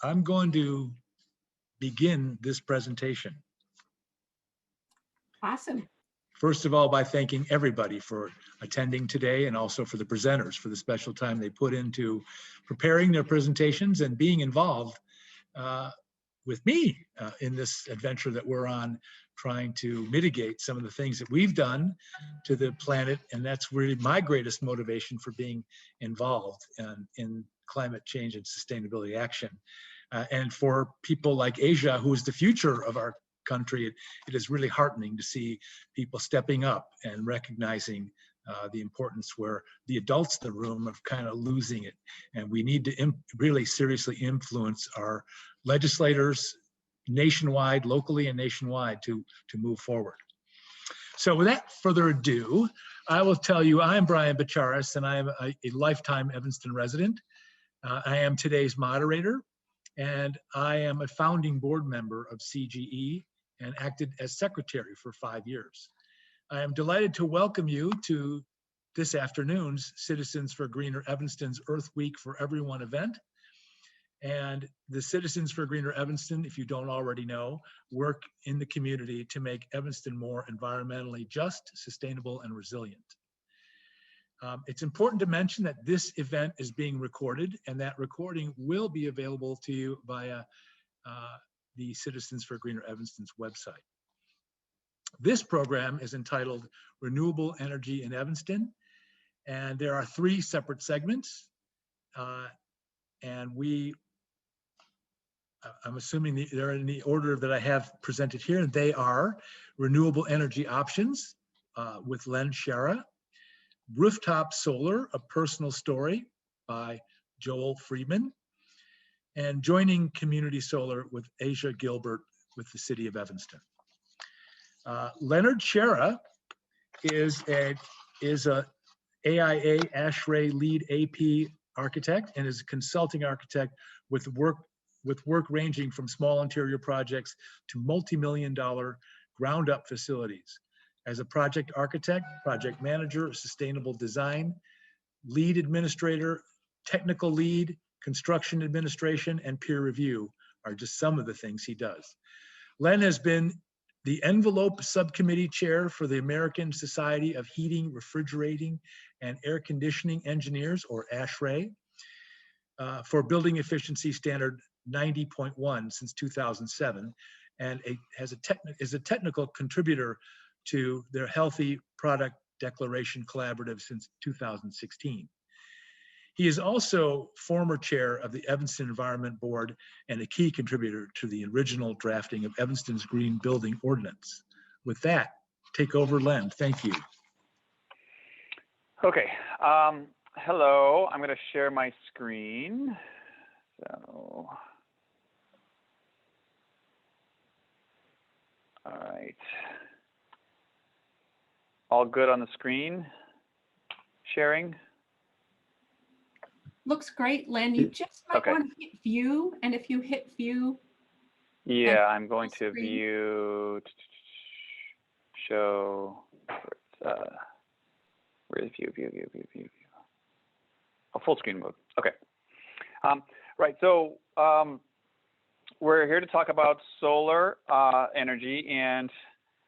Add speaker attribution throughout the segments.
Speaker 1: I'm going to begin this presentation.
Speaker 2: Awesome.
Speaker 1: First of all, by thanking everybody for attending today and also for the presenters for the special time they put into preparing their presentations and being involved with me in this adventure that we're on, trying to mitigate some of the things that we've done to the planet. And that's really my greatest motivation for being involved in climate change and sustainability action. And for people like Ajiah, who is the future of our country, it is really heartening to see people stepping up and recognizing the importance where the adults in the room are kind of losing it. And we need to really seriously influence our legislators nationwide, locally and nationwide to move forward. So without further ado, I will tell you, I'm Brian Bacharis, and I am a lifetime Evanston resident. I am today's moderator, and I am a founding board member of CGE and acted as secretary for 5 years. I am delighted to welcome you to this afternoon's Citizens for Greener Evanston's Earth Week for Everyone event. And the Citizens for Greener Evanston, if you don't already know, work in the community to make Evanston more environmentally just, sustainable, and resilient. It's important to mention that this event is being recorded, and that recording will be available to you via the Citizens for Greener Evanston's website. This program is entitled Renewable Energy in Evanston, and there are 3 separate segments. And I'm assuming they're in the order that I have presented here. They are Renewable Energy Options with Len Sciarra, Rooftop Solar, A Personal Story by Joel Freeman, and Joining Community Solar with Ajiah Gilbert with the City of Evanston. Leonard Sciarra is a AIA ASHRAE lead AP architect and is a consulting architect with work ranging from small interior projects to multi-million-dollar ground-up facilities. As a project architect, project manager, sustainable design, lead administrator, technical lead, construction administration, and peer review are just some of the things he does. Len has been the Envelope Subcommittee Chair for the American Society of Heating, Refrigerating, and Air Conditioning Engineers, or ASHRAE, for Building Efficiency Standard 90.1 since 2007, and is a technical contributor to their Healthy Product Declaration Collaborative since 2016. He is also former chair of the Evanston Environment Board and a key contributor to the original drafting of Evanston's Green Building Ordinance. With that, take over, Len. Thank you.
Speaker 3: Okay. Hello. I'm going to share my screen. So, all right. All good on the screen? Sharing?
Speaker 2: Looks great, Len. You just might want to hit view, and if you hit view.
Speaker 3: Yeah, I'm going to view, show, where's view. Oh, full screen mode. Okay. Right, so we're here to talk about solar energy, and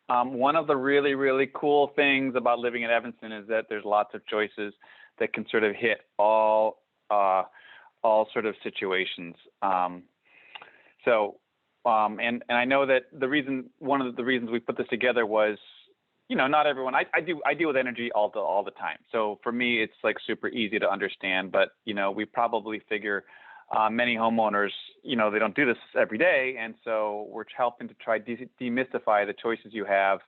Speaker 3: one of the really, really cool things about living in Evanston is that there's lots of choices that can sort of hit all sort of situations. And I know that one of the reasons we put this together was, you know, not everyone, I deal with energy all the time. So for me, it's like super easy to understand, but, you know, we probably figure many homeowners, you know, they don't do this every day. And so we're helping to try demystify the choices you have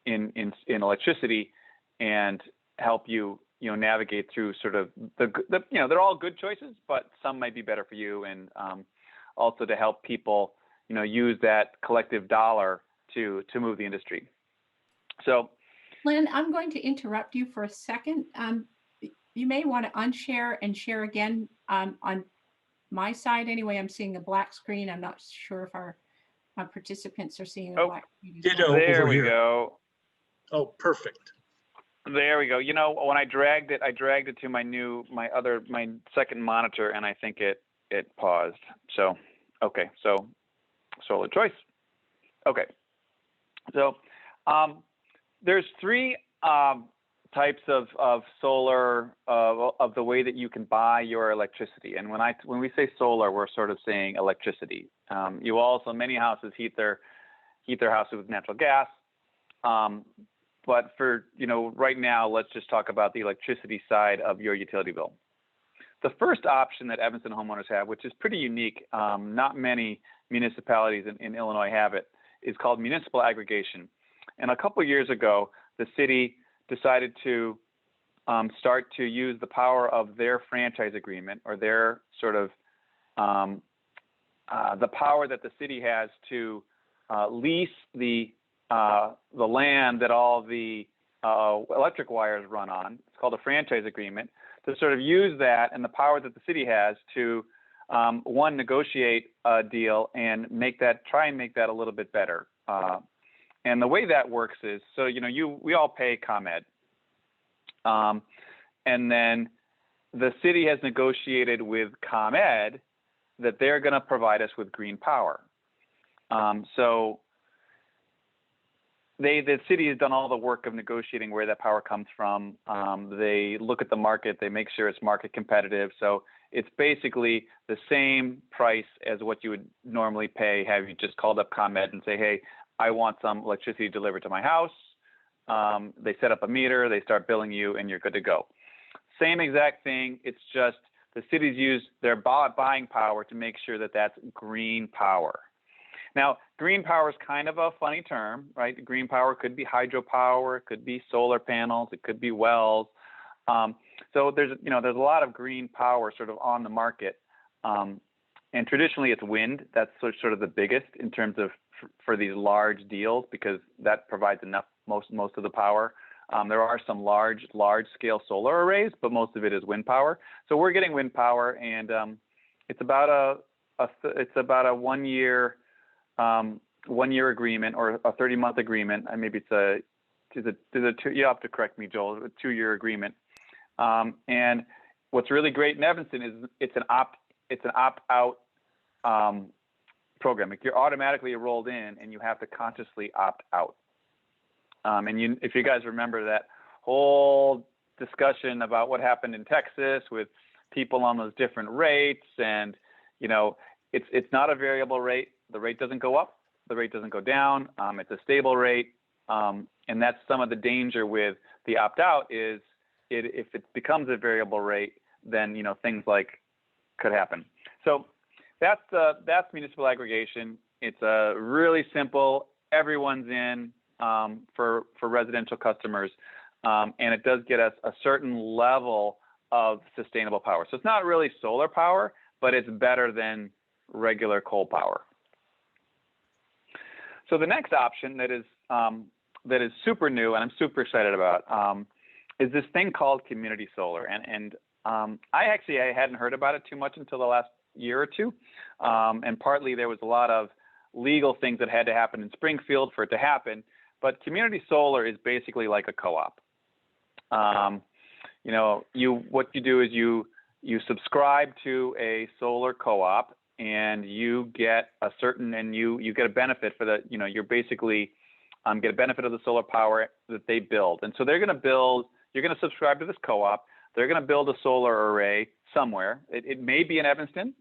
Speaker 3: in electricity and help you, you know, navigate through sort of the you know, they're all good choices, but some might be better for you. And also to help people, you know, use that collective dollar to move the industry. So,
Speaker 2: Len, I'm going to interrupt you for a second. You may want to unshare and share again on my side. Anyway, I'm seeing a black screen. I'm not sure if our participants are seeing a black screen.
Speaker 3: There we go.
Speaker 1: Oh, perfect.
Speaker 3: There we go. You know, when I dragged it to my second monitor, and I think it it paused. So, okay, so solar choice. Okay, so there's three types of solar, of the way that you can buy your electricity. And when we say solar, we're sort of saying electricity. You also, many houses heat their houses with natural gas. But for, right now, let's just talk about the electricity side of your utility bill. The first option that Evanston homeowners have, which is pretty unique, not many municipalities in Illinois have it, is called Municipal Aggregation. And a couple of years ago, the city decided to start to use the power of their franchise agreement, or their sort of the power that the city has to lease the land that all the electric wires run on. It's called a franchise agreement, to sort of use that and the power that the city has to one, negotiate a deal and try and make that a little bit better. And the way that works is, so we all pay ComEd, and then the city has negotiated with ComEd that they're going to provide us with green power. So the city has done all the work of negotiating where that power comes from. They look at the market, they make sure it's market competitive. So it's basically the same price as what you would normally pay. Have you just called up ComEd and say, hey, I want some electricity delivered to my house. They set up a meter, they start billing you, and you're good to go. Same exact thing. It's just the cities use their buying power to make sure that that's green power. Now, green power is kind of a funny term, right? Green power could be hydropower, it could be solar panels, it could be wells. So there's a lot of green power sort of on the market. And traditionally it's wind. That's sort of the biggest in terms of for these large deals, because that provides enough, most of the power. There are some large scale solar arrays, but most of it is wind power. So we're getting wind power, and it's about a 1 year agreement, or a 30-month agreement. Maybe it's you have to correct me, Joel, a 2-year agreement. And what's really great in Evanston is it's an opt-out program. Like, you're automatically enrolled in, and you have to consciously opt out. And if you guys remember that whole discussion about what happened in Texas with people on those different rates, and it's not a variable rate. The rate doesn't go up, the rate doesn't go down. It's a stable rate, and that's some of the danger with the opt-out is if it becomes a variable rate, then things like could happen. So that's municipal aggregation. It's a really simple. Everyone's in for residential customers, and it does get us a certain level of sustainable power. So it's not really solar power, but it's better than regular coal power. So the next option that is super new, and I'm super excited about, is this thing called community solar. And I hadn't heard about it too much until the last year or two. And partly there was a lot of legal things that had to happen in Springfield for it to happen. But community solar is basically like a co-op. What you do is you subscribe to a solar co-op, and you get you get a benefit for the, you're basically get a benefit of the solar power that they build. And so you're going to subscribe to this co-op. They're going to build a solar array somewhere. It may be in Evanston,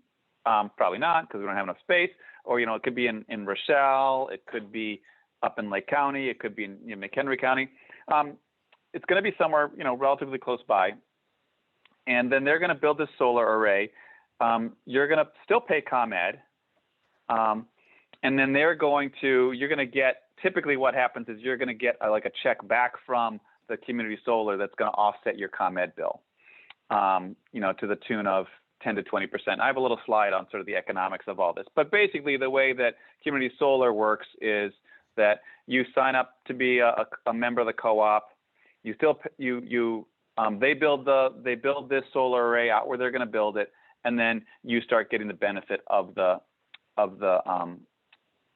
Speaker 3: probably not, because we don't have enough space. Or, it could be in Rochelle. It could be up in Lake County. It could be in McHenry County. It's going to be somewhere, relatively close by. And then they're going to build this solar array. You're going to still pay ComEd. And then you're going to get, typically what happens is you're going to get a check back from the community solar that's going to offset your ComEd bill, to the tune of 10 to 20%. I have a little slide on sort of the economics of all this. But basically the way that community solar works is that you sign up to be a member of the co-op. They build this solar array out where they're going to build it, and then you start getting the benefit of the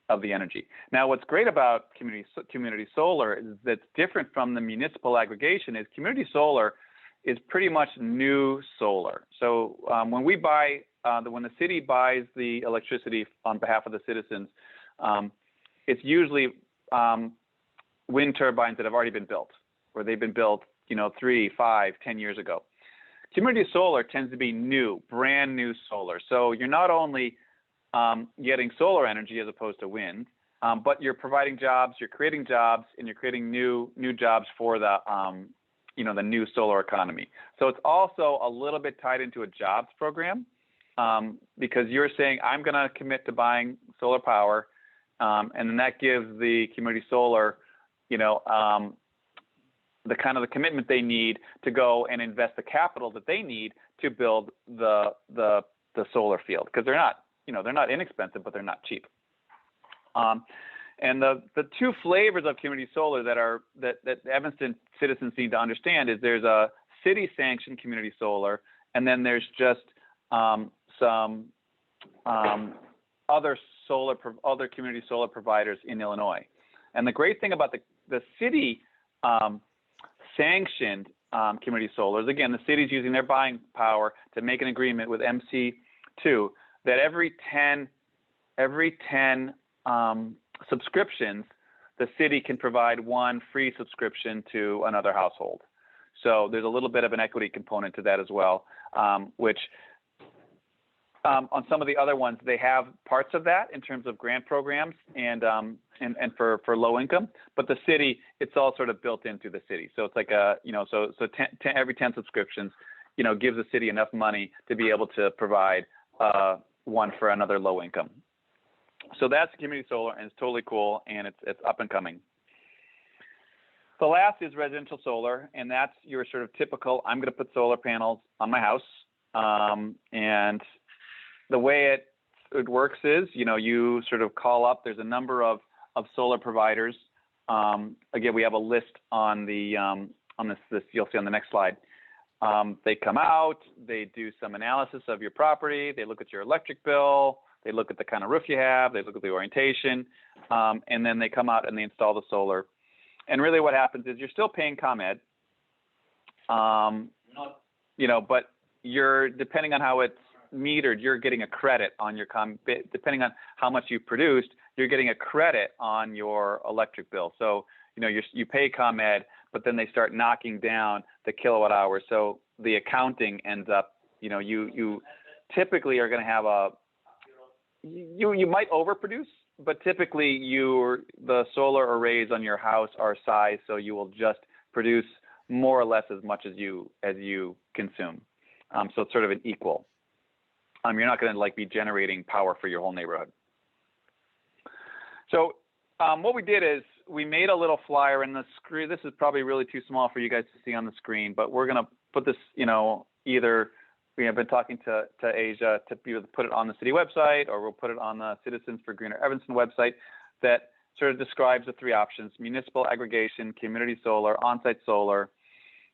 Speaker 3: energy. Now, what's great about community solar is that's different from the municipal aggregation is community solar is pretty much new solar. So when we buy when the city buys the electricity on behalf of the citizens, it's usually wind turbines that have already been built, or they've been built, 3, 5, 10 years ago. Community solar tends to be new, brand new solar. So you're not only getting solar energy as opposed to wind, but you're providing jobs, you're creating jobs, and you're creating new jobs for the the new solar economy. So it's also a little bit tied into a jobs program, because you're saying, I'm going to commit to buying solar power, and then that gives the community solar, the kind of the commitment they need to go and invest the capital that they need to build the solar field, because they're not inexpensive, but they're not cheap. And the two flavors of community solar that Evanston citizens need to understand is there's a city-sanctioned community solar, and then there's just some other community solar providers in Illinois. And the great thing about the city sanctioned community solar is, again, the city's using their buying power to make an agreement with MC2 that every 10 subscriptions, the city can provide one free subscription to another household. So there's a little bit of an equity component to that as well, which on some of the other ones, they have parts of that in terms of grant programs and for low income, but the city, it's all sort of built into the city. So it's like every 10 subscriptions, gives the city enough money to be able to provide one for another low income. So that's community solar, and it's totally cool, and it's up and coming. The last is residential solar, and that's your sort of typical, I'm going to put solar panels on my house. And the way it works is, you sort of call up, there's a number of solar providers. Again, we have a list on this you'll see on the next slide. They come out, they do some analysis of your property, they look at your electric bill, they look at the kind of roof you have, they look at the orientation, and then they come out and they install the solar. And really what happens is you're still paying ComEd, but you're, depending on how it's metered, you're getting a credit on your depending on how much you produced, you're getting a credit on your electric bill. So, you pay ComEd, but then they start knocking down the kilowatt hours. So the accounting ends up, you typically are going to have you might overproduce, but typically the solar arrays on your house are sized so you will just produce more or less as much as you consume. So it's sort of an equal. You're not going to be generating power for your whole neighborhood. So what we did is we made a little flyer in the screen. This is probably really too small for you guys to see on the screen, but we're going to put this, either we have been talking to Ajiah to be able to put it on the city website, or we'll put it on the Citizens for Greener Evanston website that sort of describes the three options: municipal aggregation, community solar, on-site solar.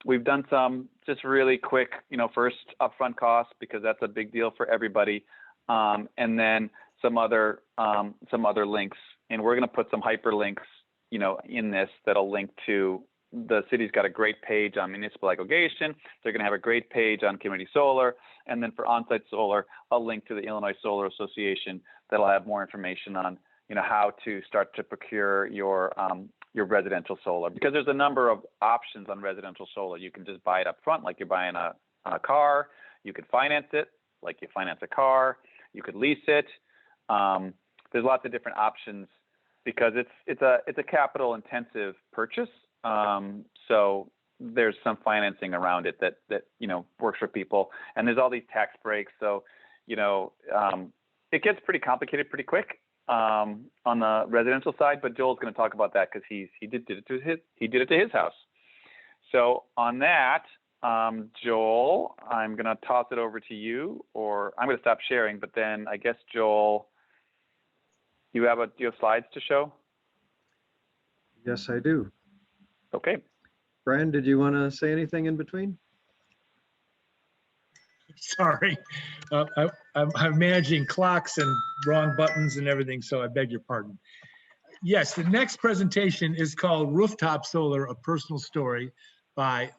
Speaker 3: We've done some just really quick, first upfront costs, because that's a big deal for everybody, and then some other links. And we're going to put some hyperlinks, in this that'll link to the city's got a great page on municipal aggregation. They're going to have a great page on community solar, and then for on-site solar, a link to the Illinois Solar Association that'll have more information on, how to start to procure your residential solar, because there's a number of options on residential solar. You can just buy it up front, like you're buying a car. You could finance it, like you finance a car. You could lease it. There's lots of different options, because it's a capital intensive purchase. So there's some financing around it that works for people, and there's all these tax breaks. So it gets pretty complicated pretty quick on the residential side. But Joel's going to talk about that, because he did it to his house. So on that, Joel, I'm going to toss it over to you, or I'm going to stop sharing. But then I guess Joel, do you have slides to show?
Speaker 4: Yes, I do.
Speaker 3: Okay.
Speaker 4: Brian, did you want to say anything in between?
Speaker 1: Sorry, I'm managing clocks and wrong buttons and everything, so I beg your pardon. Yes, the next presentation is called Rooftop Solar, A Personal Story by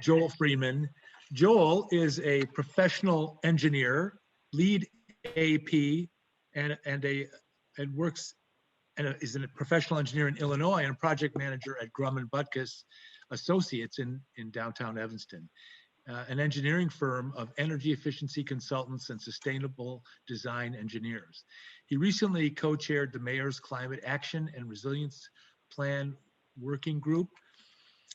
Speaker 1: Joel Freeman. Joel is a professional engineer lead AP and works and is a professional engineer in Illinois and a project manager at Grumman Butkus Associates in downtown Evanston, an engineering firm of energy efficiency consultants and sustainable design engineers. He recently co-chaired the Mayor's Climate Action and Resilience Plan Working Group,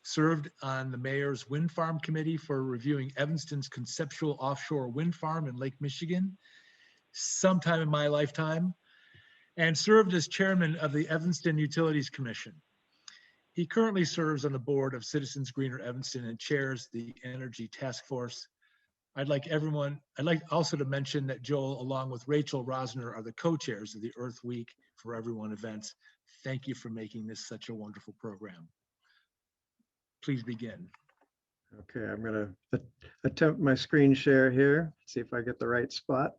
Speaker 1: served on the Mayor's Wind Farm Committee for reviewing Evanston's conceptual offshore wind farm in Lake Michigan sometime in my lifetime, and served as chairman of the Evanston Utilities Commission. He currently serves on the board of Citizens Greener Evanston and chairs the Energy Task Force. I'd like also to mention that Joel, along with Rachel Rosner, are the co-chairs of the Earth Week for Everyone events. Thank you for making this such a wonderful program. Please begin.
Speaker 4: Okay, I'm going to attempt my screen share here, see if I get the right spot.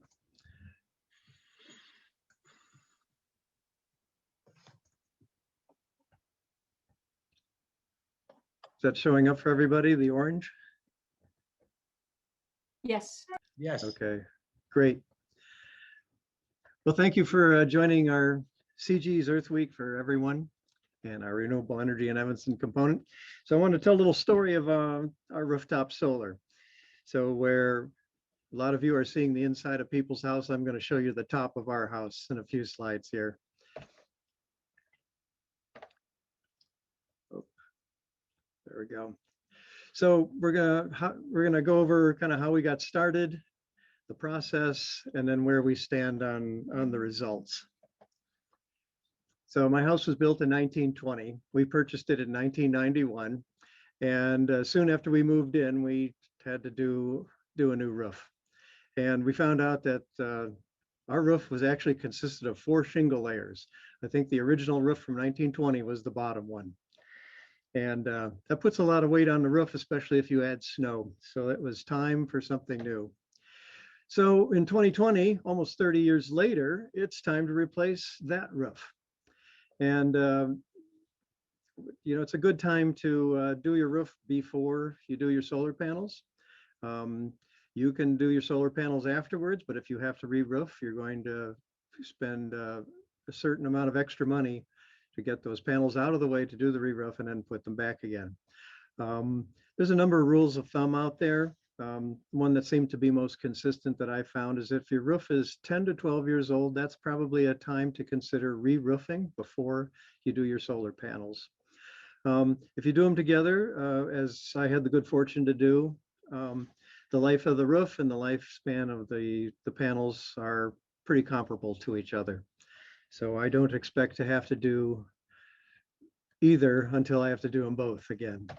Speaker 4: Is that showing up for everybody, the orange?
Speaker 2: Yes.
Speaker 1: Yes.
Speaker 4: Okay, great. Well, thank you for joining our CG's Earth Week for Everyone and our renewable energy in Evanston component. So I want to tell a little story of our rooftop solar. So where a lot of you are seeing the inside of people's house, I'm going to show you the top of our house in a few slides here. There we go. So we're gonna go over kind of how we got started, the process, and then where we stand on the results. So my house was built in 1920. We purchased it in 1991, and soon after we moved in, we had to do a new roof. And we found out that our roof was actually consisted of 4 shingle layers. I think the original roof from 1920 was the bottom one. And that puts a lot of weight on the roof, especially if you add snow. So it was time for something new. So in 2020, almost 30 years later, it's time to replace that roof. And, you know, it's a good time to do your roof before you do your solar panels. You can do your solar panels afterwards, but if you have to re-roof, you're going to spend a certain amount of extra money to get those panels out of the way to do the re-roof and then put them back again. There's a number of rules of thumb out there. One that seemed to be most consistent that I found is if your roof is 10 to 12 years old, that's probably a time to consider re-roofing before you do your solar panels. If you do them together, as I had the good fortune to do, the life of the roof and the lifespan of the panels are pretty comparable to each other. So I don't expect to have to do either until I have to do them both again.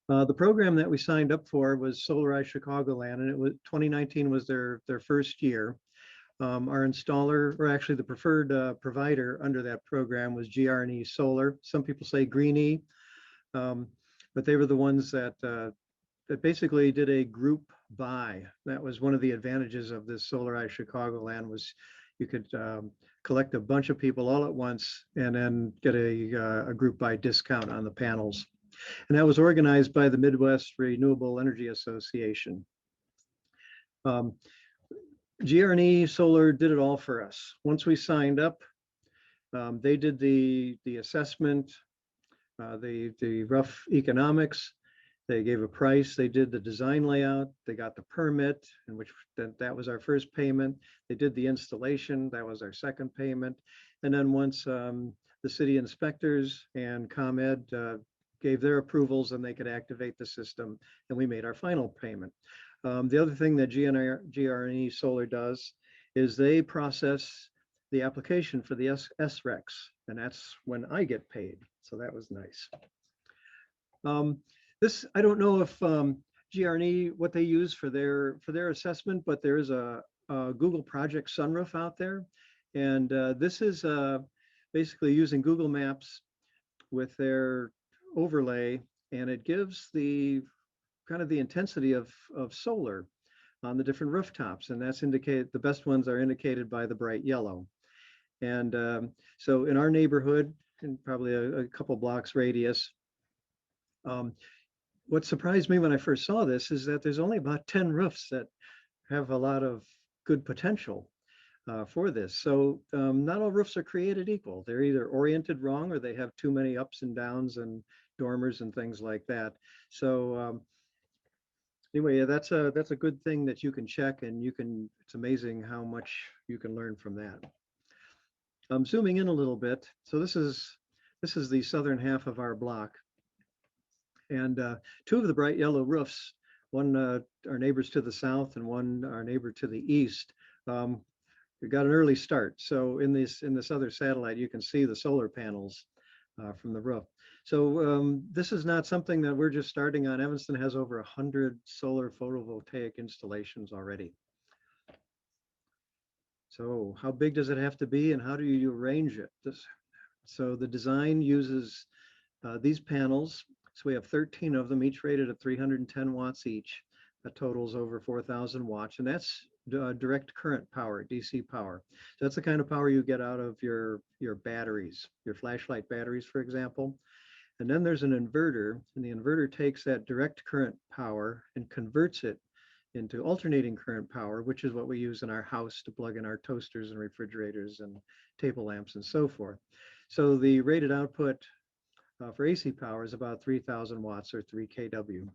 Speaker 4: The program that we signed up for was Solarize Chicagoland, and it was 2019 was their first year. Our installer, or actually the preferred provider under that program, was GR&E Solar. Some people say Greenie, but they were the ones that basically did a group buy. That was one of the advantages of this Solarize Chicagoland, was you could collect a bunch of people all at once and then get a group buy discount on the panels. And that was organized by the Midwest Renewable Energy Association. GR&E Solar did it all for us. Once we signed up, they did the assessment, the rough economics. They gave a price. They did the design layout. They got the permit, in which that was our first payment. They did the installation. That was our second payment. And then once the city inspectors and ComEd gave their approvals, and they could activate the system, and we made our final payment. The other thing that GR&E Solar does is they process the application for the SRECs, and that's when I get paid. So that was nice. This, I don't know if GR&E, what they use for their assessment, but there is a Google Project Sunroof out there. And this is basically using Google Maps with their overlay, and it gives the kind of the intensity of solar on the different rooftops. And that's indicated, the best ones are indicated by the bright yellow. And so in our neighborhood, in probably a couple blocks radius, what surprised me when I first saw this is that there's only about 10 roofs that have a lot of good potential for this. So not all roofs are created equal. They're either oriented wrong or they have too many ups and downs and dormers and things like that. So anyway, yeah, that's a good thing that you can check, and you can. It's amazing how much you can learn from that. I'm zooming in a little bit. So this is the southern half of our block, and two of the bright yellow roofs. One our neighbors to the south, and one our neighbor to the east. We got an early start. So in this other satellite, you can see the solar panels from the roof. So this is not something that we're just starting on. Evanston has over 100 solar photovoltaic installations already. So how big does it have to be, and how do you arrange it? So the design uses these panels. So we have 13 of them, each rated at 310 watts each. That totals over 4,000 watts, and that's direct current power, DC power. So that's the kind of power you get out of your batteries, your flashlight batteries, for example. And then there's an inverter, and the inverter takes that direct current power and converts it into alternating current power, which is what we use in our house to plug in our toasters and refrigerators and table lamps and so forth. So the rated output for AC power is about 3,000 watts or 3 kW.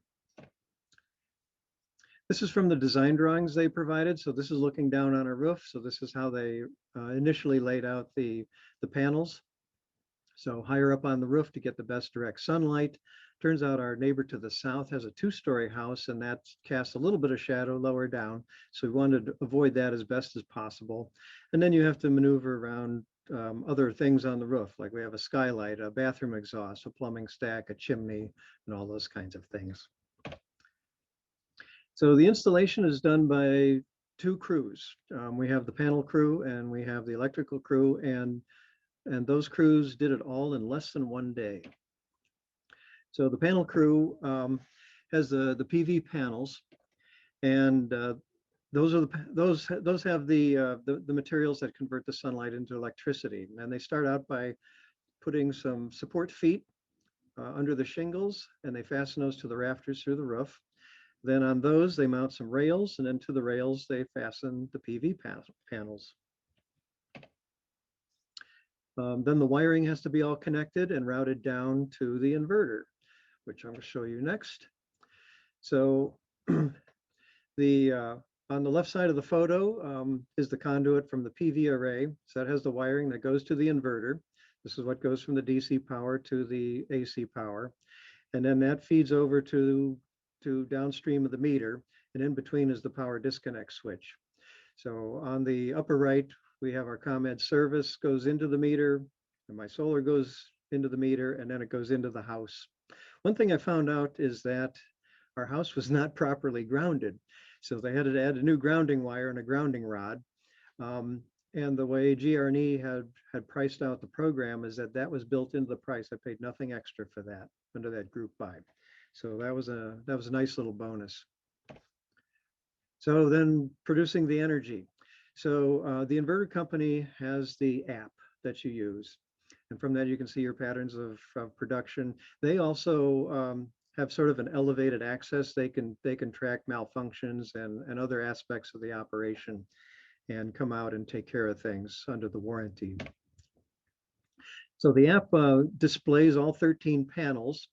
Speaker 4: This is from the design drawings they provided. So this is looking down on a roof. So this is how they initially laid out the panels. So higher up on the roof to get the best direct sunlight. Turns out our neighbor to the south has a 2-story house, and that casts a little bit of shadow lower down. So we wanted to avoid that as best as possible. And then you have to maneuver around other things on the roof, like we have a skylight, a bathroom exhaust, a plumbing stack, a chimney, and all those kinds of things. So the installation is done by 2 crews. We have the panel crew and we have the electrical crew, and those crews did it all in less than 1 day. So the panel crew has the PV panels, and those have the materials that convert the sunlight into electricity. And they start out by putting some support feet under the shingles, and they fasten those to the rafters through the roof. Then on those, they mount some rails, and then to the rails, they fasten the PV panels. Then the wiring has to be all connected and routed down to the inverter, which I'm going to show you next. So on the left side of the photo is the conduit from the PV array. So that has the wiring that goes to the inverter. This is what goes from the DC power to the AC power. And then that feeds over to downstream of the meter, and in between is the power disconnect switch. So on the upper right, we have our ComEd service goes into the meter, and my solar goes into the meter, and then it goes into the house. One thing I found out is that our house was not properly grounded. So they had to add a new grounding wire and a grounding rod. And the way GR&E had priced out the program is that was built into the price. I paid nothing extra for that under that group buy. So that was a nice little bonus. So then producing the energy. So the inverter company has the app that you use. And from that, you can see your patterns of production. They also have sort of an elevated access. They can track malfunctions and other aspects of the operation and come out and take care of things under the warranty. So the app displays all 13 panels.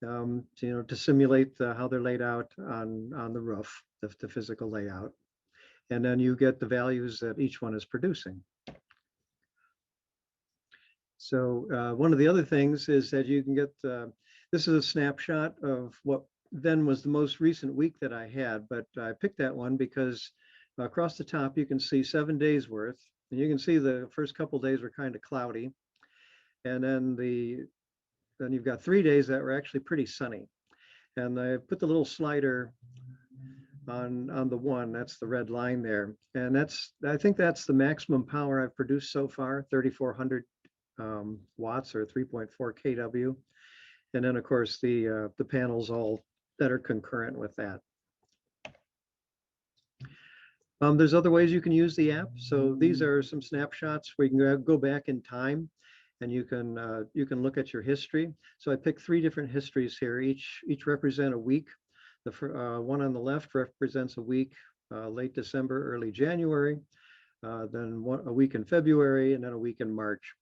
Speaker 4: To simulate how they're laid out on the roof, the physical layout. And then you get the values that each one is producing. So one of the other things is that you can get, this is a snapshot of what then was the most recent week that I had, but I picked that one because across the top you can see 7 days worth, and you can see the first couple days were kind of cloudy. And then you've got 3 days that were actually pretty sunny. And I put the little slider on the one, that's the red line there. And I think that's the maximum power I've produced so far, 3,400 watts or 3.4 kW. And then of course the panels all that are concurrent with that. There's other ways you can use the app. So these are some snapshots where you can go back in time, and you can look at your history. So I picked 3 different histories here. Each represent a week. The one on the left represents a week late December, early January, then a week in February, and then a week in March.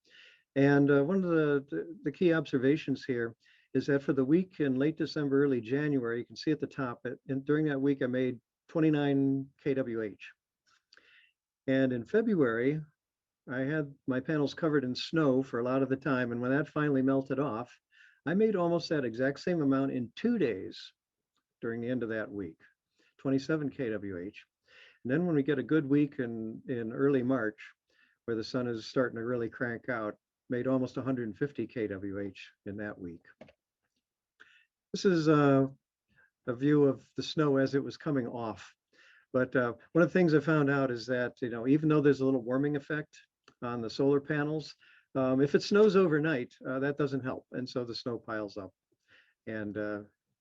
Speaker 4: And one of the key observations here is that for the week in late December, early January, you can see at the top, during that week, I made 29 kWh. And in February, I had my panels covered in snow for a lot of the time. And when that finally melted off, I made almost that exact same amount in 2 days during the end of that week, 27 kWh. And then when we get a good week in early March, where the sun is starting to really crank out, made almost 150 kWh in that week. This is a view of the snow as it was coming off. But one of the things I found out is that, even though there's a little warming effect on the solar panels, if it snows overnight, that doesn't help. And so the snow piles up. And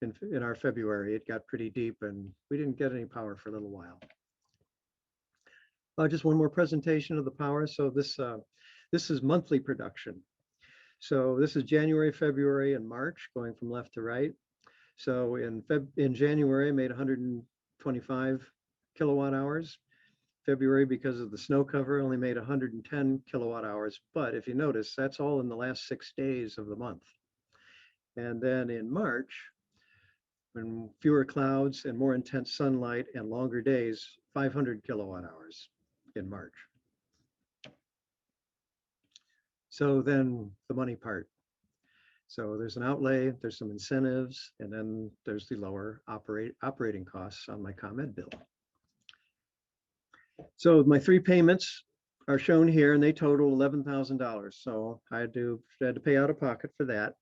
Speaker 4: in our February, it got pretty deep and we didn't get any power for a little while. Just one more presentation of the power. So this is monthly production. So this is January, February, and March, going from left to right. So in January, I made 125 kilowatt hours. February, because of the snow cover, only made 110 kilowatt hours. But if you notice, that's all in the last 6 days of the month. And then in March, when fewer clouds and more intense sunlight and longer days, 500 kilowatt hours in March. So then the money part. So there's an outlay, there's some incentives, and then there's the lower operating costs on my ComEd bill. So my 3 payments are shown here, and they total $11,000. So I had to pay out of pocket for that.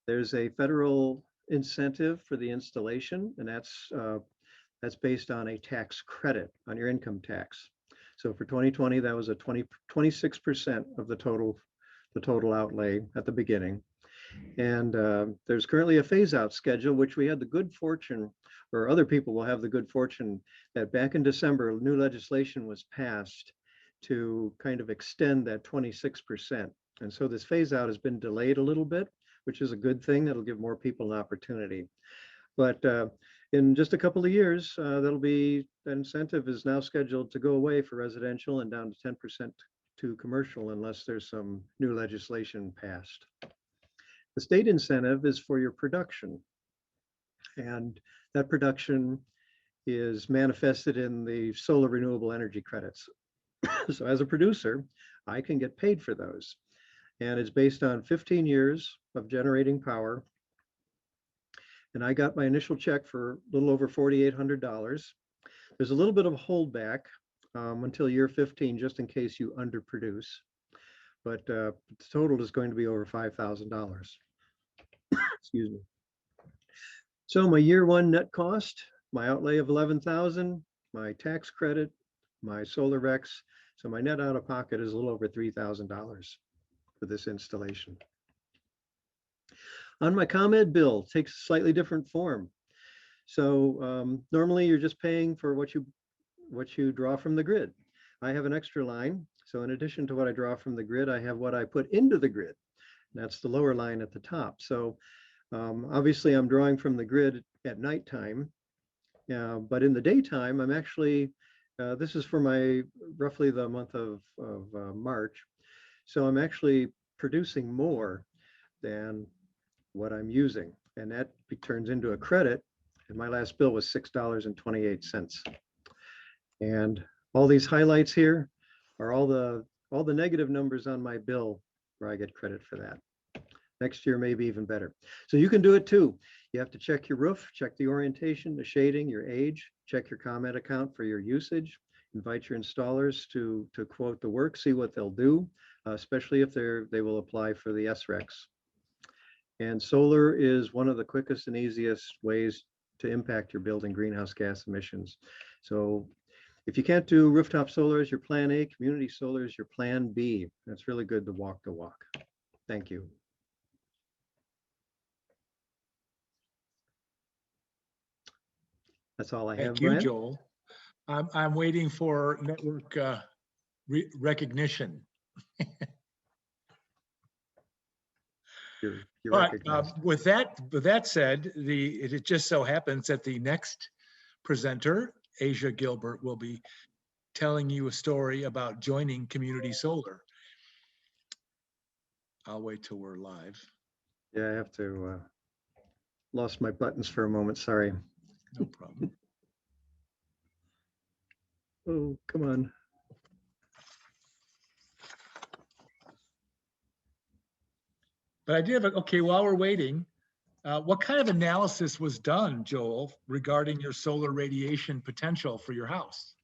Speaker 4: There's a federal incentive for the installation, and that's based on a tax credit on your income tax. So for 2020, that was a 26% of the total outlay at the beginning. And there's currently a phase out schedule, which we had the good fortune, or other people will have the good fortune, that back in December, new legislation was passed to kind of extend that 26%. And so this phase out has been delayed a little bit, which is a good thing. That'll give more people an opportunity. But in just a couple of years, that incentive is now scheduled to go away for residential and down to 10% to commercial, unless there's some new legislation passed. The state incentive is for your production, and that production is manifested in the solar renewable energy credits. So as a producer, I can get paid for those, and it's based on 15 years of generating power. And I got my initial check for a little over $4,800. There's a little bit of a holdback until year 15, just in case you underproduce. But the total is going to be over $5,000. Excuse me. So my year 1 net cost, my outlay of $11,000, my tax credit, my solar RECs. So my net out of pocket is a little over $3,000 for this installation. On my ComEd bill, takes a slightly different form. So normally you're just paying for what you draw from the grid. I have an extra line. So in addition to what I draw from the grid, I have what I put into the grid. That's the lower line at the top. So obviously I'm drawing from the grid at nighttime, but in the daytime, I'm actually, this is for my roughly the month of March. So I'm actually producing more than what I'm using, and that turns into a credit. And my last bill was $6.28. And all these highlights here are all the negative numbers on my bill where I get credit for that. Next year, maybe even better. So you can do it too. You have to check your roof, check the orientation, the shading, your age, check your ComEd account for your usage, invite your installers to quote the work, see what they'll do, especially if they will apply for the SRECs. And solar is one of the quickest and easiest ways to impact your building greenhouse gas emissions. So if you can't do rooftop solar as your plan A, community solar is your plan B. That's really good to walk the walk. Thank you. That's all I have.
Speaker 1: Thank you,
Speaker 4: Brian.
Speaker 1: Joel. I'm waiting for network recognition.
Speaker 4: You're
Speaker 1: But
Speaker 4: recognized.
Speaker 1: with that said, it just so happens that the next presenter Ajiah Gilbert will be telling you a story about joining community solar. I'll wait till we're live.
Speaker 4: Yeah, I have to, lost my buttons for a moment, sorry.
Speaker 1: No problem.
Speaker 4: Oh, come on.
Speaker 1: But I did have, okay, while we're waiting, what kind of analysis was done, Joel, regarding your solar radiation potential for your house?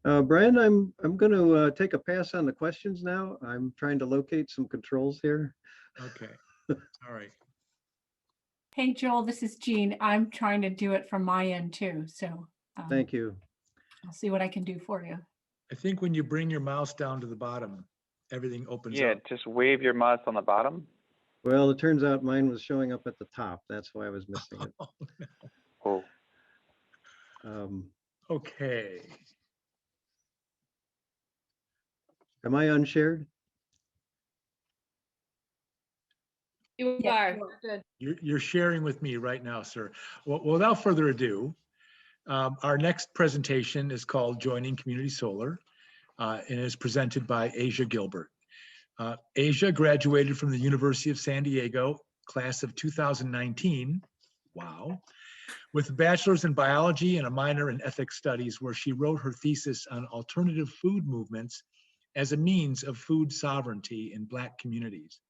Speaker 4: Brian, I'm going to take a pass on the questions now. I'm trying to locate some controls here.
Speaker 1: Okay, all right.
Speaker 2: Hey, Joel, this is Jean. I'm trying to do it from my end too. So
Speaker 4: Thank you.
Speaker 2: I'll see what I can do for you.
Speaker 1: I think when you bring your mouse down to the bottom, everything opens
Speaker 3: Yeah,
Speaker 1: up.
Speaker 3: just wave your mouse on the bottom.
Speaker 4: Well, it turns out mine was showing up at the top. That's why I was missing it.
Speaker 3: Oh,
Speaker 1: Okay.
Speaker 4: Am I unshared?
Speaker 5: You
Speaker 2: Yeah,
Speaker 5: are.
Speaker 2: you are.
Speaker 5: Good.
Speaker 1: You're sharing with me right now, sir. Well, without further ado, our next presentation is called Joining Community Solar and is presented by Ajiah Gilbert. Ajiah graduated from the University of San Diego, class of 2019. Wow. With a bachelor's in biology and a minor in ethics studies, where she wrote her thesis on alternative food movements as a means of food sovereignty in Black communities.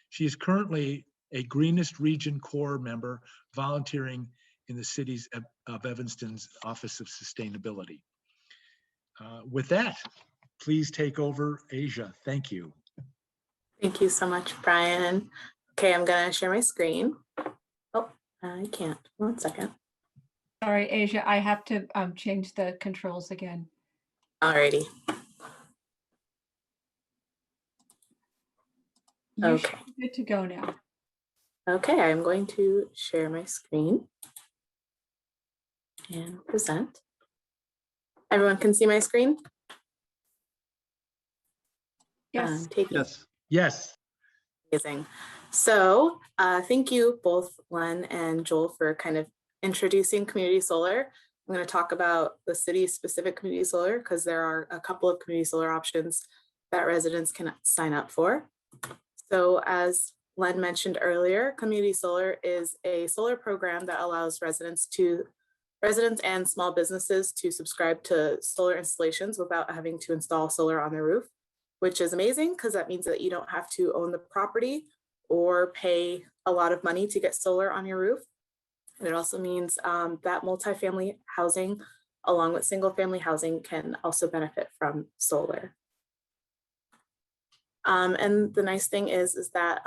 Speaker 1: She is currently a Greenest Region Corps member, volunteering in the city's of Evanston's Office of Sustainability. With that, please take over, Ajiah. Thank you.
Speaker 6: Thank you so much, Brian. Okay, I'm gonna share my screen. Oh, I can't. 1 second.
Speaker 2: Sorry, Ajiah, I have to change the controls again.
Speaker 6: Alrighty.
Speaker 2: You should
Speaker 6: Okay.
Speaker 2: be good to go now.
Speaker 6: Okay, I'm going to share my screen and present. Everyone can see my screen?
Speaker 2: Yes.
Speaker 4: Yes.
Speaker 1: Yes.
Speaker 6: Amazing. So thank you both Len and Joel for kind of introducing community solar. I'm going to talk about the city's specific community solar because there are a couple of community solar options that residents can sign up for. So as Len mentioned earlier, community solar is a solar program that allows residents and small businesses to subscribe to solar installations without having to install solar on their roof, which is amazing because that means that you don't have to own the property or pay a lot of money to get solar on your roof. And it also means that multifamily housing, along with single family housing, can also benefit from solar. And the nice thing is that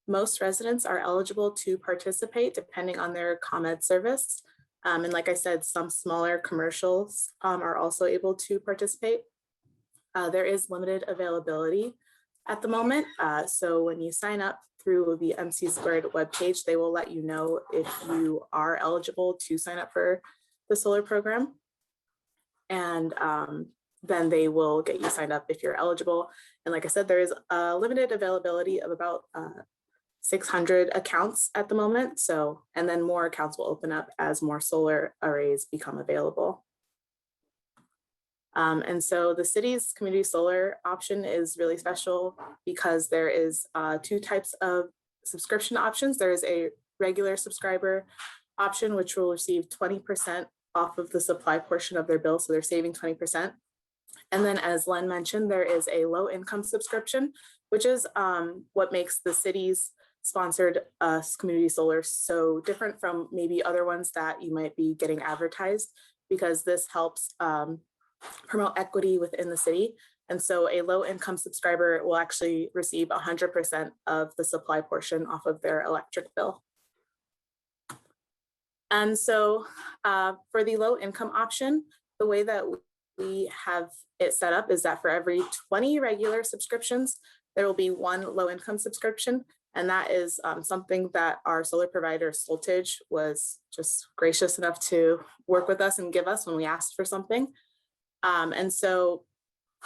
Speaker 6: most residents are eligible to participate depending on their ComEd service. And like I said, some smaller commercials are also able to participate. There is limited availability at the moment. So when you sign up through the MC Squared webpage, they will let you know if you are eligible to sign up for the solar program. And then they will get you signed up if you're eligible. And like I said, there is a limited availability of about 600 accounts at the moment. So, and then more accounts will open up as more solar arrays become available. And so the city's community solar option is really special because there is 2 types of subscription options. There is a regular subscriber option, which will receive 20% off of the supply portion of their bill. So they're saving 20%. And then as Len mentioned, there is a low income subscription, which is what makes the city's sponsored community solar so different from maybe other ones that you might be getting advertised, because this helps promote equity within the city. And so a low income subscriber will actually receive 100% of the supply portion off of their electric bill. And so for the low income option, the way that we have it set up is that for every 20 regular subscriptions, there will be 1 low income subscription. And that is something that our solar provider, Soltage, was just gracious enough to work with us and give us when we asked for something. And so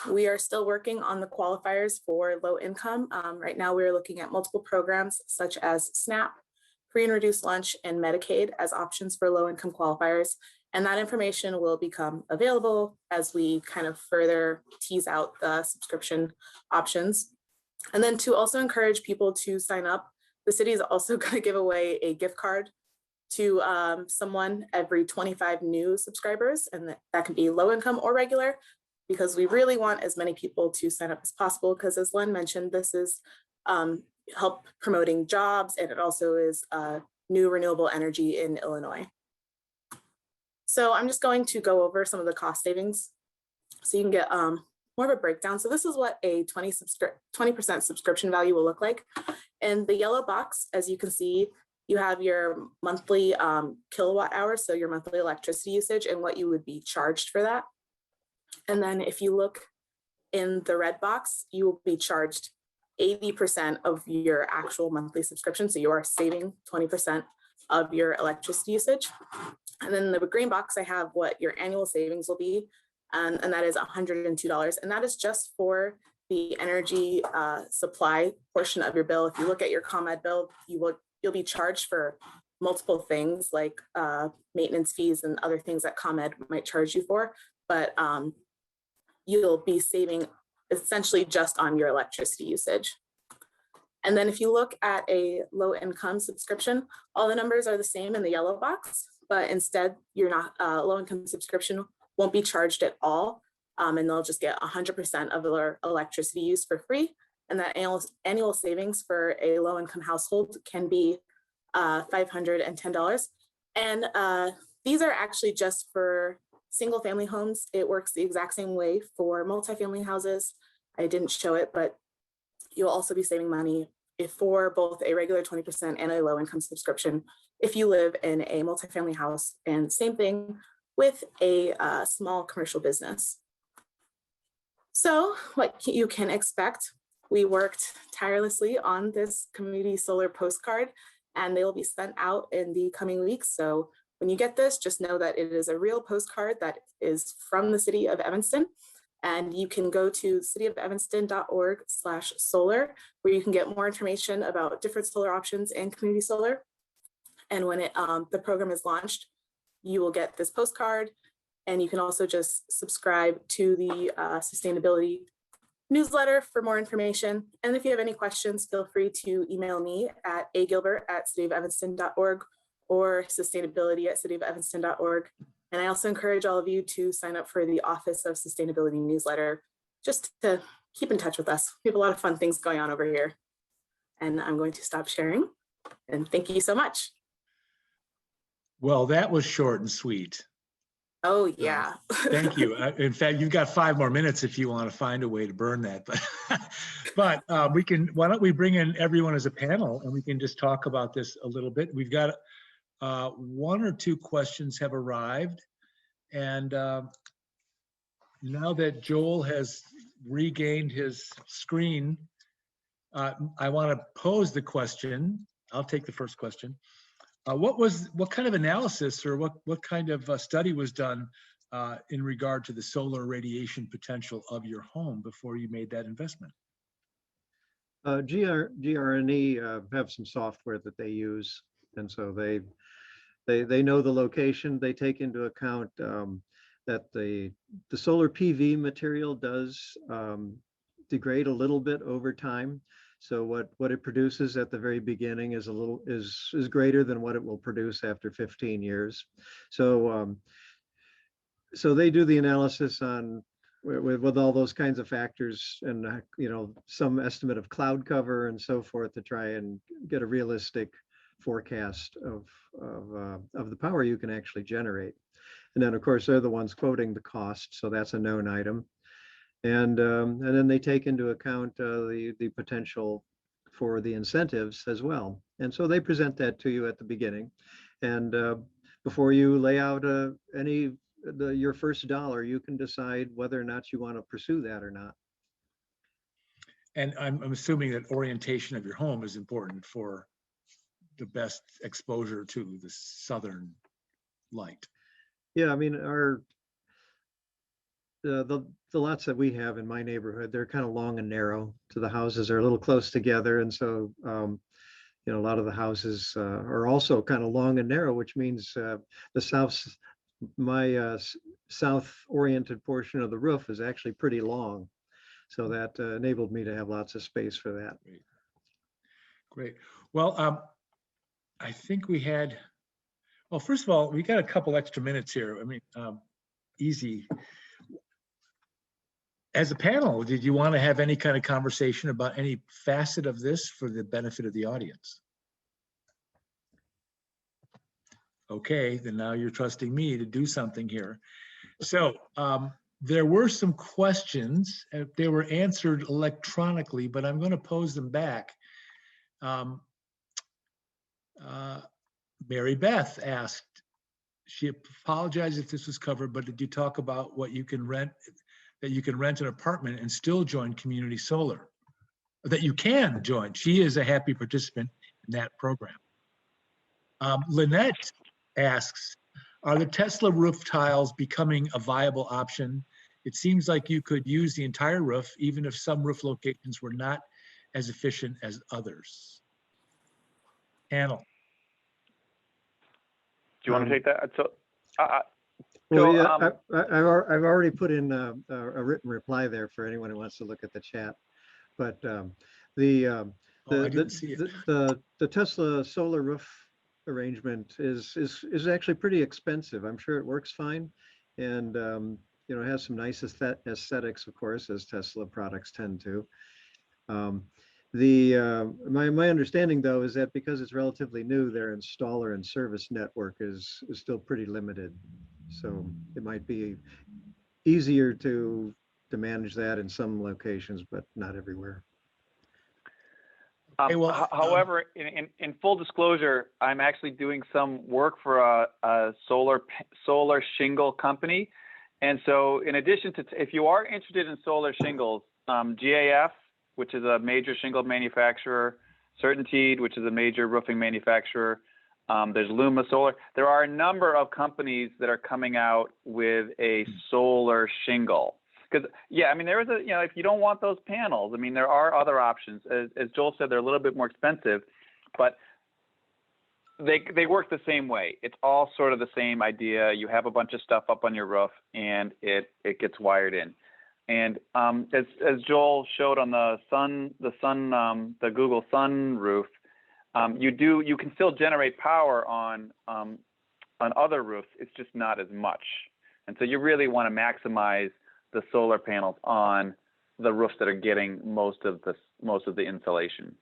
Speaker 6: we are still working on the qualifiers for low income. Right now, we're looking at multiple programs such as SNAP, free and reduced lunch, and Medicaid as options for low-income qualifiers. And that information will become available as we kind of further tease out the subscription options. And then to also encourage people to sign up, the city is also going to give away a gift card to someone every 25 new subscribers, and that can be low income or regular, because we really want as many people to sign up as possible, because as Len mentioned, this is help promoting jobs, and it also is new renewable energy in Illinois. So I'm just going to go over some of the cost savings so you can get more of a breakdown. So this is what a 20% subscription value will look like. In the yellow box, as you can see, you have your monthly kilowatt hours, so your monthly electricity usage and what you would be charged for that. And then if you look in the red box, you will be charged 80% of your actual monthly subscription. So you are saving 20% of your electricity usage. And then in the green box, I have what your annual savings will be, and that is $102. And that is just for the energy supply portion of your bill. If you look at your ComEd bill, you'll be charged for multiple things like maintenance fees and other things that ComEd might charge you for, but you'll be saving essentially just on your electricity usage. And then if you look at a low income subscription, all the numbers are the same in the yellow box, but instead you're not, low income subscription won't be charged at all. And they'll just get 100% of their electricity use for free. And that annual savings for a low income household can be $510. And these are actually just for single family homes. It works the exact same way for multifamily houses. I didn't show it, but you'll also be saving money for both a regular 20% and a low income subscription if you live in a multifamily house, and same thing with a small commercial business. So what you can expect, we worked tirelessly on this community solar postcard, and they will be sent out in the coming weeks. So when you get this, just know that it is a real postcard that is from the city of Evanston. And you can go to cityofevanston.org/solar, where you can get more information about different solar options and community solar. And when the program is launched, you will get this postcard, and you can also just subscribe to the sustainability newsletter for more information. And if you have any questions, feel free to email me at agilbert@cityofevanston.org or sustainability@cityofevanston.org. And I also encourage all of you to sign up for the Office of Sustainability newsletter, just to keep in touch with us. We have a lot of fun things going on over here. And I'm going to stop sharing. And thank you so much.
Speaker 1: Well, that was short and sweet.
Speaker 6: Oh, yeah.
Speaker 1: Thank you. In fact, you've got 5 more minutes if you want to find a way to burn that. But we can, why don't we bring in everyone as a panel and we can just talk about this a little bit. We've got 1 or 2 questions have arrived. And now that Joel has regained his screen, I want to pose the question. I'll take the first question. What kind of analysis or what kind of study was done in regard to the solar radiation potential of your home before you made that investment?
Speaker 4: GR&E have some software that they use, and so they know the location. They take into account that the solar PV material does degrade a little bit over time. So what it produces at the very beginning is greater than what it will produce after 15 years. So so they do the analysis on with all those kinds of factors, and some estimate of cloud cover and so forth to try and get a realistic forecast of the power you can actually generate. And then of course they're the ones quoting the cost, so that's a known item. And then they take into account the potential for the incentives as well. And so they present that to you at the beginning. And before you lay out your first dollar, you can decide whether or not you want to pursue that or not.
Speaker 1: And I'm assuming that orientation of your home is important for the best exposure to the southern light.
Speaker 4: Yeah, I mean, the lots that we have in my neighborhood, they're kind of long and narrow. So the houses are a little close together, and so you know, a lot of the houses are also kind of long and narrow, which means my south-oriented portion of the roof is actually pretty long. So that enabled me to have lots of space for that.
Speaker 1: Great. Well, I think we had, well, first of all, we got a couple extra minutes here. I mean, easy. As a panel, did you want to have any kind of conversation about any facet of this for the benefit of the audience? Okay, then now you're trusting me to do something here. So there were some questions. They were answered electronically, but I'm going to pose them back. Mary Beth asked, she apologized if this was covered, but did you talk about what you can rent, that you can rent an apartment and still join community solar? That you can join. She is a happy participant in that program. Lynette asks, are the Tesla roof tiles becoming a viable option? It seems like you could use the entire roof, even if some roof locations were not as efficient as others. Panel.
Speaker 3: Do you want to take that? So,
Speaker 4: well, yeah, I've already put in a written reply there for anyone who wants to look at the chat. But the Tesla solar roof arrangement is actually pretty expensive. I'm sure it works fine, and you know, it has some nice aesthetics, of course, as Tesla products tend to. My understanding, though, is that because it's relatively new, their installer and service network is still pretty limited. So it might be easier to manage that in some locations, but not everywhere.
Speaker 3: However, in full disclosure, I'm actually doing some work for a solar shingle company. And so in addition to, if you are interested in solar shingles, GAF, which is a major shingle manufacturer, Certainteed, which is a major roofing manufacturer, there's Luma Solar. There are a number of companies that are coming out with a solar shingle. Because, yeah, I mean, there is a, you know, if you don't want those panels, I mean, there are other options. As Joel said, they're a little bit more expensive, but they work the same way. It's all sort of the same idea. You have a bunch of stuff up on your roof, and it gets wired in. And as Joel showed on the Google Sun roof, you can still generate power on other roofs. It's just not as much. And so you really want to maximize the solar panels on the roofs that are getting most of the insulation.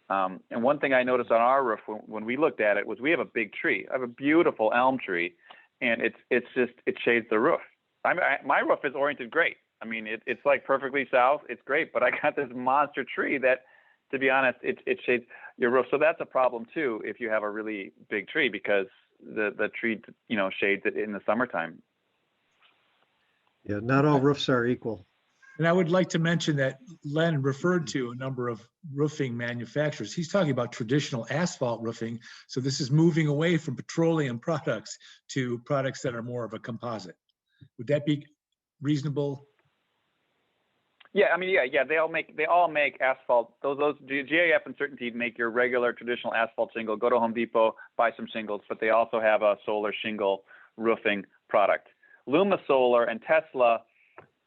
Speaker 3: And one thing I noticed on our roof when we looked at it was we have a big tree. I have a beautiful elm tree, and it shades the roof. My roof is oriented great. I mean, it's like perfectly south. It's great, but I got this monster tree that, to be honest, it shades your roof. So that's a problem too if you have a really big tree, because the tree, you know, shades it in the summertime.
Speaker 4: Yeah, not all roofs are equal.
Speaker 1: And I would like to mention that Len referred to a number of roofing manufacturers. He's talking about traditional asphalt roofing. So this is moving away from petroleum products to products that are more of a composite. Would that be reasonable?
Speaker 3: Yeah, I mean, yeah. They all make asphalt. Those GAF and Certainteed make your regular traditional asphalt shingle. Go to Home Depot, buy some shingles, but they also have a solar shingle roofing product. Luma Solar and Tesla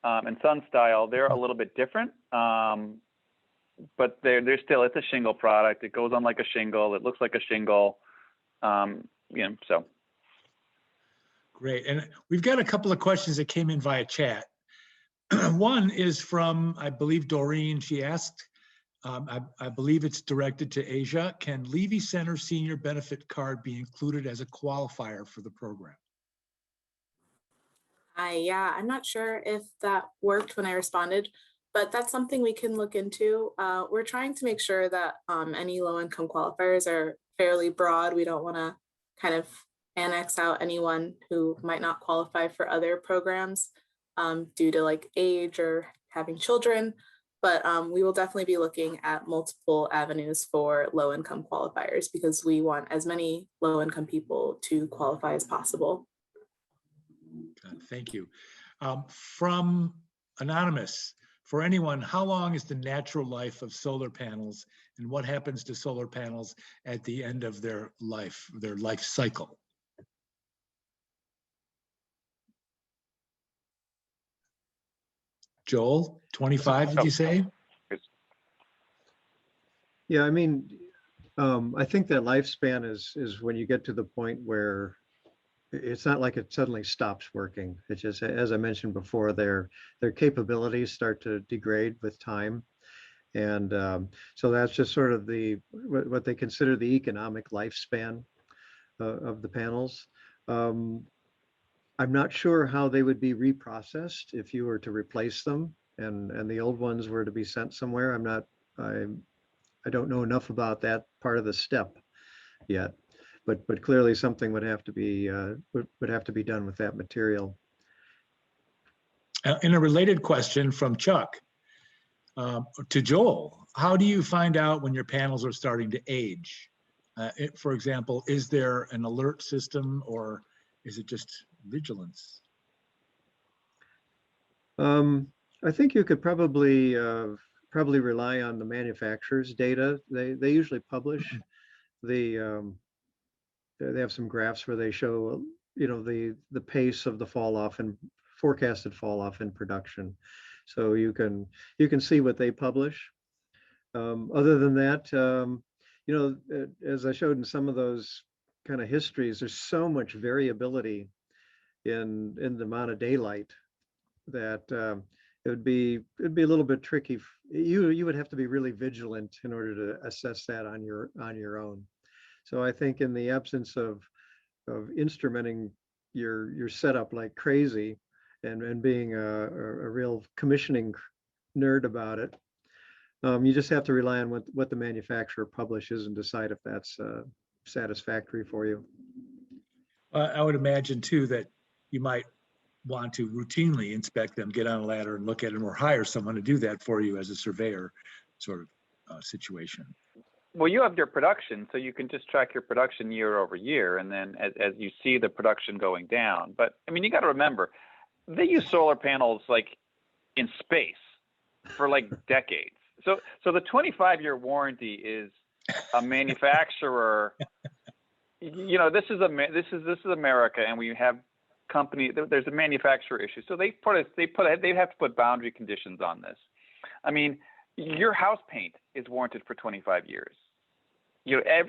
Speaker 3: and SunStyle, they're a little bit different, but they're still, it's a shingle product. It goes on like a shingle. It looks like a shingle, you know, so.
Speaker 1: Great. And we've got a couple of questions that came in via chat. One is from, I believe, Doreen. She asked, I believe it's directed to Ajiah, can Levy Center Senior Benefit Card be included as a qualifier for the program?
Speaker 6: Yeah, I'm not sure if that worked when I responded, but that's something we can look into. We're trying to make sure that any low-income qualifiers are fairly broad. We don't want to kind of annex out anyone who might not qualify for other programs due to like age or having children. But we will definitely be looking at multiple avenues for low-income qualifiers because we want as many low-income people to qualify as possible.
Speaker 1: Thank you. From Anonymous, for anyone, how long is the natural life of solar panels, and what happens to solar panels at the end of their life cycle? Joel, 25, did you say?
Speaker 4: Yeah, I mean, I think that lifespan is when you get to the point where it's not like it suddenly stops working. It's just, as I mentioned before, their capabilities start to degrade with time. And so that's just sort of what they consider the economic lifespan of the panels. I'm not sure how they would be reprocessed if you were to replace them and the old ones were to be sent somewhere. I don't know enough about that part of the step yet, but clearly something would have to be done with that material.
Speaker 1: In a related question from Chuck to Joel, how do you find out when your panels are starting to age? For example, is there an alert system, or is it just vigilance?
Speaker 4: I think you could probably rely on the manufacturer's data. They usually publish they have some graphs where they show the pace of the fall off and forecasted fall off in production. So you can see what they publish. Other than that, as I showed in some of those kind of histories, there's so much variability in the amount of daylight that it'd be a little bit tricky. You would have to be really vigilant in order to assess that on your own. So I think in the absence of instrumenting your setup like crazy and being a real commissioning nerd about it, you just have to rely on what the manufacturer publishes and decide if that's satisfactory for you.
Speaker 1: I would imagine too that you might want to routinely inspect them, get on a ladder and look at them, or hire someone to do that for you as a surveyor sort of situation.
Speaker 3: Well, you have your production, so you can just track your production year over year, and then as you see the production going down. But I mean, you got to remember, they use solar panels like in space for like decades. So the 25-year warranty is a manufacturer. This is America, and we have company. There's a manufacturer issue, so they have to put boundary conditions on this. I mean, your house paint is warranted for 25 years.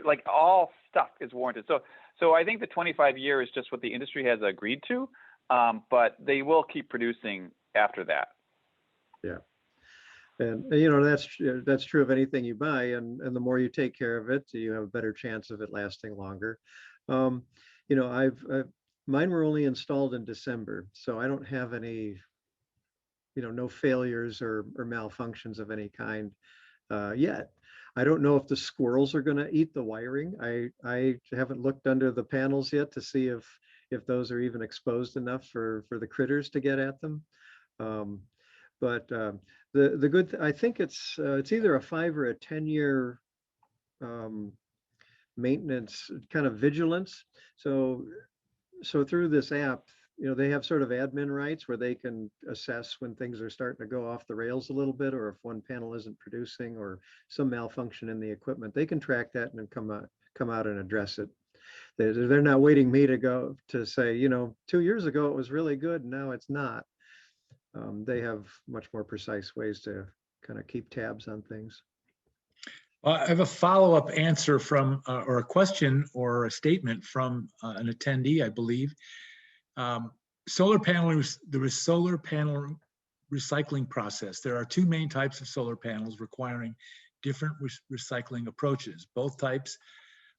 Speaker 3: Like all stuff is warranted. So I think the 25 year is just what the industry has agreed to, but they will keep producing after that. Yeah.
Speaker 4: And that's true of anything you buy, and the more you take care of it, you have a better chance of it lasting longer. Mine were only installed in December, so I don't have any, no failures or malfunctions of any kind yet. I don't know if the squirrels are going to eat the wiring. I haven't looked under the panels yet to see if those are even exposed enough for the critters to get at them. But the good, I think it's either a 5 or a 10-year maintenance kind of vigilance. So through this app, they have sort of admin rights where they can assess when things are starting to go off the rails a little bit, or if one panel isn't producing or some malfunction in the equipment. They can track that and then come out and address it. They're not waiting me to say, 2 years ago it was really good, and now it's not. They have much more precise ways to kind of keep tabs on things.
Speaker 1: I have a follow-up answer from, or a question or a statement from an attendee, I believe. The solar panel recycling process. There are two main types of solar panels requiring different recycling approaches. Both types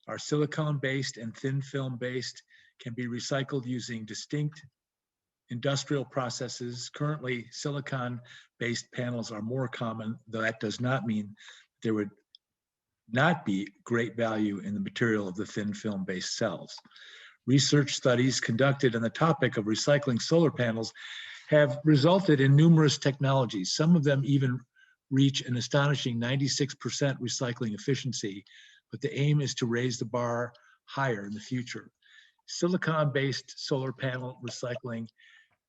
Speaker 1: are silicone-based and thin film-based, can be recycled using distinct industrial processes. Currently, silicon-based panels are more common, though that does not mean there would not be great value in the material of the thin film-based cells. Research studies conducted on the topic of recycling solar panels have resulted in numerous technologies. Some of them even reach an astonishing 96% recycling efficiency, but the aim is to raise the bar higher in the future. Silicon-based solar panel recycling,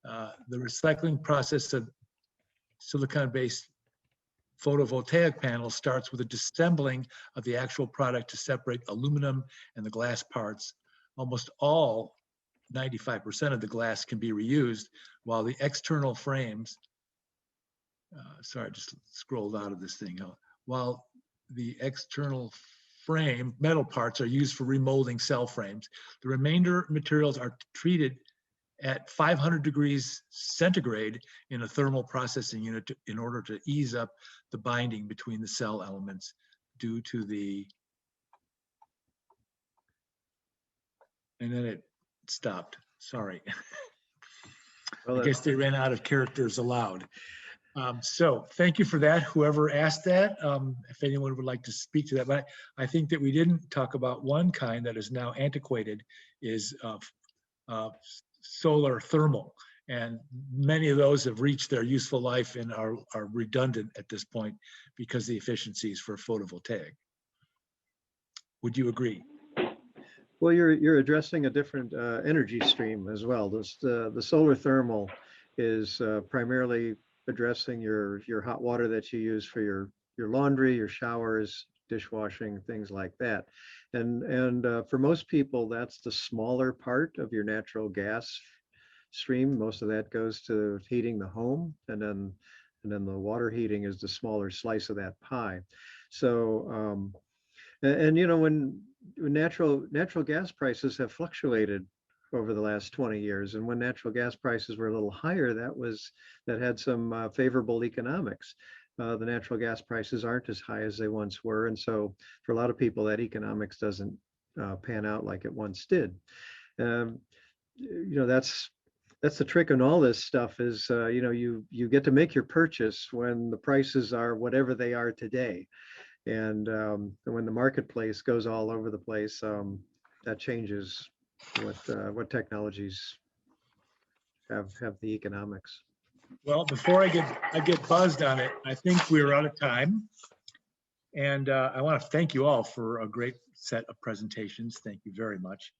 Speaker 1: the recycling process of silicon-based photovoltaic panel starts with a disassembling of the actual product to separate aluminum and the glass parts. Almost all, 95% of the glass can be reused, while the external frames, sorry, I just scrolled out of this thing. While the external frame metal parts are used for remolding cell frames, the remainder materials are treated at 500 degrees centigrade in a thermal processing unit in order to ease up the binding between the cell elements due to the, and then it stopped, sorry.
Speaker 4: Well,
Speaker 1: I guess they ran out of characters allowed. So thank you for that, whoever asked that. If anyone would like to speak to that, but I think that we didn't talk about one kind that is now antiquated, is solar thermal. And many of those have reached their useful life and are redundant at this point because of the efficiencies for photovoltaic. Would you agree?
Speaker 4: well, you're addressing a different energy stream as well. The solar thermal is primarily addressing your hot water that you use for your laundry, your showers, dishwashing, things like that. And for most people, that's the smaller part of your natural gas stream. Most of that goes to heating the home, and then the water heating is the smaller slice of that pie. So and you know, when natural gas prices have fluctuated over the last 20 years, and when natural gas prices were a little higher, that had some favorable economics. The natural gas prices aren't as high as they once were, and so for a lot of people, that economics doesn't pan out like it once did. You know, that's the trick in all this stuff is, you know, you get to make your purchase when the prices are whatever they are today. And when the marketplace goes all over the place, that changes what technologies have the economics.
Speaker 1: Well, before I get buzzed on it, I think we're out of time. And I want to thank you all for a great set of presentations. Thank you very much.